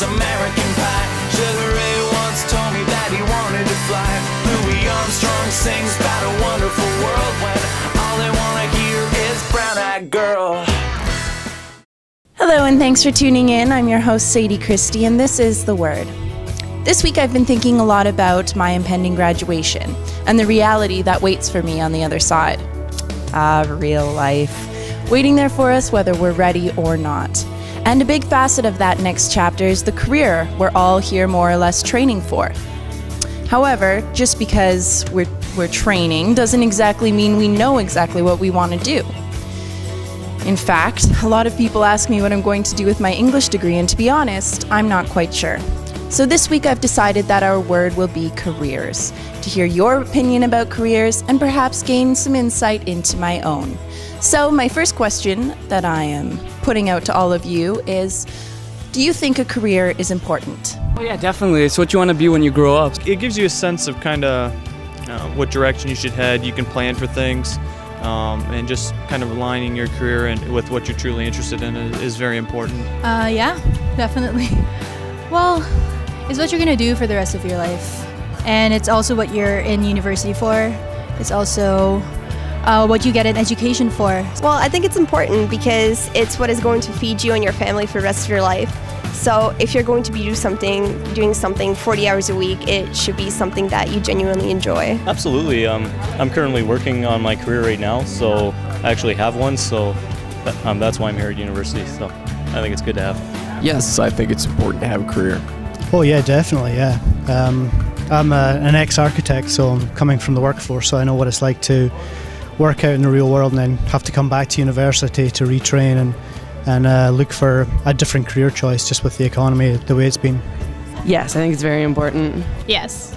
American Pie. Sugar Ray once told me that he wanted to fly. Louis Armstrong sings about a wonderful world when all they want to hear is brown-eyed girl. Hello and thanks for tuning in. I'm your host Sadie Christie and this is The Word. This week I've been thinking a lot about my impending graduation and the reality that waits for me on the other side. Real life. Waiting there for us whether we're ready or not. And a big facet of that next chapter is the career we're all here more or less training for. However, just because we're training doesn't exactly mean we know exactly what we want to do. In fact, a lot of people ask me what I'm going to do with my English degree, and to be honest, I'm not quite sure. So this week I've decided that our word will be careers, to hear your opinion about careers and perhaps gain some insight into my own. So my first question that I am putting out to all of you is, do you think a career is important? Oh yeah, definitely. It's what you want to be when you grow up. It gives you a sense of kind of what direction you should head. You can plan for things, and just kind of aligning your career and with what you're truly interested in is very important. Yeah, definitely. Well, it's what you're going to do for the rest of your life. And it's also what you're in university for. It's also what you get an education for. Well, I think it's important because it's what is going to feed you and your family for the rest of your life. So if you're going to be doing something 40 hours a week, it should be something that you genuinely enjoy. Absolutely. I'm currently working on my career right now, so I actually have one, so that's why I'm here at university. So I think it's good to have. Yes, I think it's important to have a career. Oh yeah, definitely, yeah. I'm an ex-architect, so I'm coming from the workforce, so I know what it's like to work out in the real world and then have to come back to university to retrain and look for a different career choice just with the economy the way it's been. Yes, I think it's very important. Yes.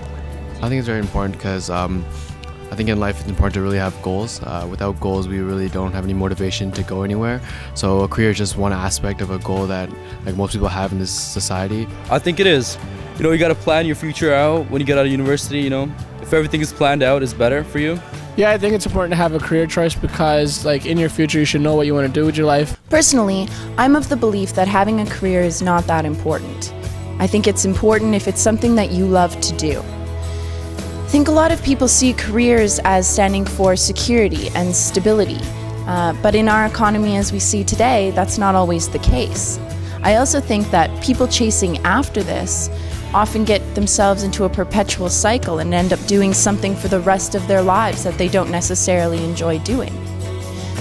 I think it's very important because I think in life it's important to really have goals. Without goals, we really don't have any motivation to go anywhere. So a career is just one aspect of a goal that most people have in this society. I think it is. You got to plan your future out when you get out of university. If everything is planned out, it's better for you. Yeah, I think it's important to have a career choice because in your future you should know what you want to do with your life. Personally, I'm of the belief that having a career is not that important. I think it's important if it's something that you love to do. I think a lot of people see careers as standing for security and stability, but in our economy as we see today, that's not always the case. I also think that people chasing after this often get themselves into a perpetual cycle and end up doing something for the rest of their lives that they don't necessarily enjoy doing.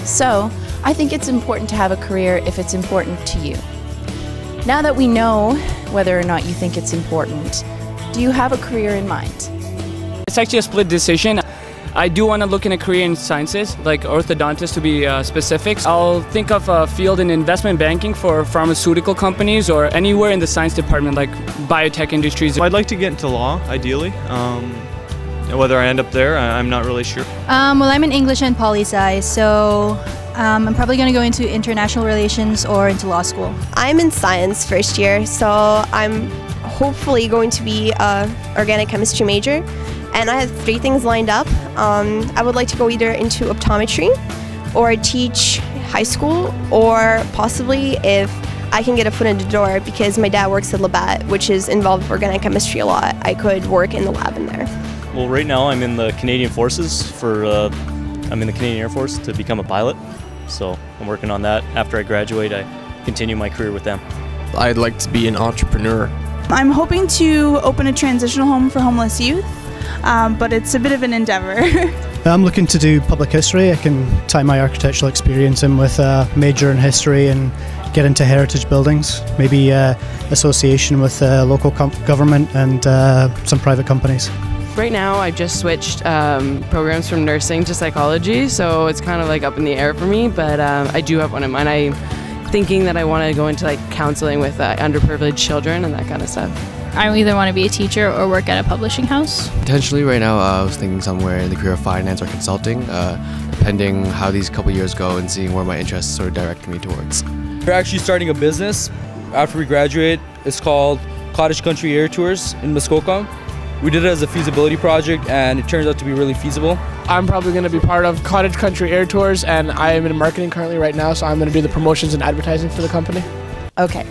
So, I think it's important to have a career if it's important to you. Now that we know whether or not you think it's important, do you have a career in mind? It's actually a split decision. I do want to look in a career in sciences, like orthodontist to be specific. I'll think of a field in investment banking for pharmaceutical companies or anywhere in the science department, like biotech industries. I'd like to get into law, ideally. Whether I end up there, I'm not really sure. Well, I'm in English and poli-sci, so I'm probably going to go into international relations or into law school. I'm in science first year, so I'm hopefully going to be an organic chemistry major. And I have 3 things lined up. I would like to go either into optometry or teach high school, or possibly if I can get a foot in the door because my dad works at Labatt, which is involved with organic chemistry a lot. I could work in the lab in there. Well, right now I'm in the Canadian Forces I'm in the Canadian Air Force to become a pilot. So I'm working on that. After I graduate, I continue my career with them. I'd like to be an entrepreneur. I'm hoping to open a transitional home for homeless youth. But it's a bit of an endeavor. I'm looking to do public history. I can tie my architectural experience in with a major in history and get into heritage buildings, maybe association with local government and some private companies. Right now I've just switched programs from nursing to psychology, so it's kind of up in the air for me, but I do have one in mind. I'm thinking that I want to go into counseling with underprivileged children and that kind of stuff. I either want to be a teacher or work at a publishing house. Potentially right now I was thinking somewhere in the career of finance or consulting, depending how these couple years go and seeing where my interests sort of direct me towards. We're actually starting a business after we graduate. It's called Cottage Country Air Tours in Muskoka. We did it as a feasibility project and it turns out to be really feasible. I'm probably going to be part of Cottage Country Air Tours, and I am in marketing currently right now, so I'm going to do the promotions and advertising for the company. Okay.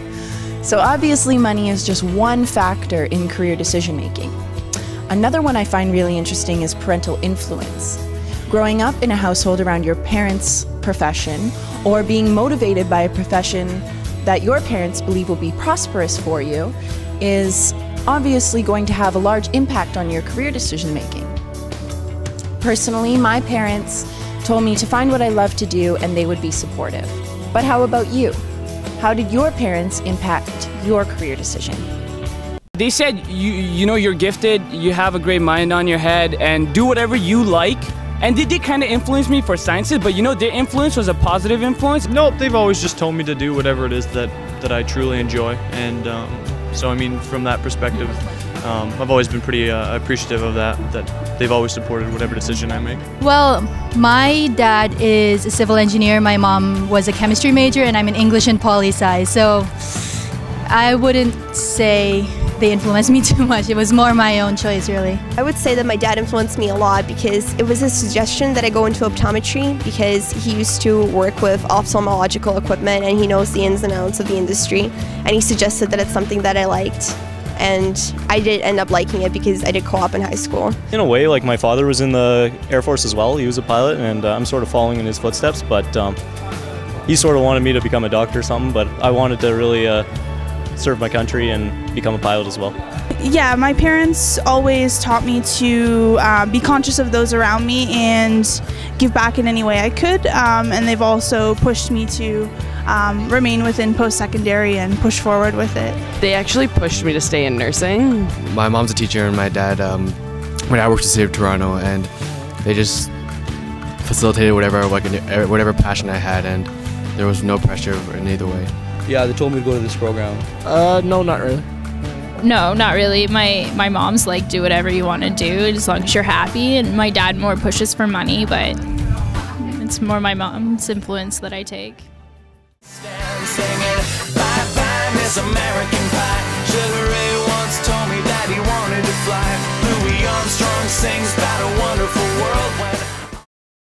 So obviously money is just one factor in career decision making. Another one I find really interesting is parental influence. Growing up in a household around your parents' profession or being motivated by a profession that your parents believe will be prosperous for you is obviously going to have a large impact on your career decision making. Personally, my parents told me to find what I love to do and they would be supportive. But how about you? How did your parents impact your career decision? They said, you know, you're gifted, you have a great mind on your head, and do whatever you like. And they did kind of influence me for sciences, but you know, their influence was a positive influence. Nope, they've always just told me to do whatever it is that I truly enjoy. And so, I mean, from that perspective, I've always been pretty appreciative of that they've always supported whatever decision I make. Well, my dad is a civil engineer, my mom was a chemistry major, and I'm an English and poli-sci, so I wouldn't say they influenced me too much. It was more my own choice, really. I would say that my dad influenced me a lot because it was his suggestion that I go into optometry because he used to work with ophthalmological equipment and he knows the ins and outs of the industry, and he suggested that it's something that I liked. And I did end up liking it because I did co-op in high school. In a way, like my father was in the Air Force as well. He was a pilot, and I'm sort of following in his footsteps, but he sort of wanted me to become a doctor or something, but I wanted to really serve my country and become a pilot as well. Yeah, my parents always taught me to be conscious of those around me and give back in any way I could, and they've also pushed me to remain within post-secondary and push forward with it. They actually pushed me to stay in nursing. My mom's a teacher and my dad works to Save Toronto, and they just facilitated whatever passion I had, and there was no pressure in either way. Yeah, they told me to go to this program. No, not really. No, not really. My mom's like, do whatever you want to do as long as you're happy, and my dad more pushes for money, but it's more my mom's influence that I take. Stand singing, bye bye Miss American Pie. Sugar Ray once told me that he wanted to fly. Louis Armstrong sings about a wonderful world when